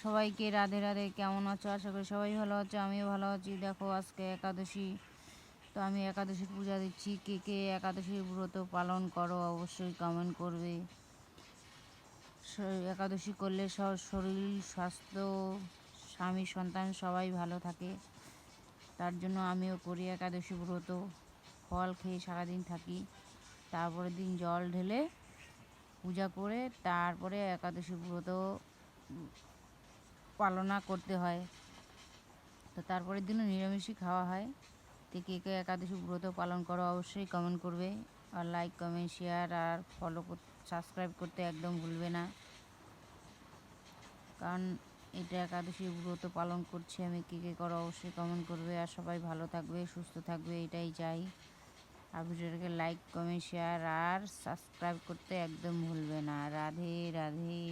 সবাইকে রাধে রাধে। কেমন আছো? আশা করি সবাই ভালো আছো, আমিও ভালো আছি। দেখো আজকে একাদশী, তো আমি একাদশীর পূজা দিচ্ছি। কে কে একাদশীর ব্রত পালন করো অবশ্যই কমেন্ট করবে। একাদশী করলে শরীর স্বাস্থ্য স্বামী সন্তান সবাই ভালো থাকে, তার জন্য আমিও করি একাদশী ব্রত। ফল খেয়ে সারাদিন থাকি, তারপরের দিন জল ঢেলে পূজা করে তারপরে একাদশী ব্রত পালনা করতে হয়। তো তারপরের দিনও নিরামিষই খাওয়া হয়। তো কে কে একাদশী ব্রত পালন করো অবশ্যই কমেন্ট করবে, আর লাইক কমেন্ট শেয়ার আর সাবস্ক্রাইব করতে একদম ভুলবে না, কারণ এটা একাদশী ব্রত পালন করছি আমি। কে কে করো অবশ্যই কমেন্ট করবে, আর সবাই ভালো থাকবে সুস্থ থাকবে এটাই চাই। আর ভিডিওটাকে লাইক কমেন্ট শেয়ার আর সাবস্ক্রাইব করতে একদম ভুলবে না। রাধে রাধে।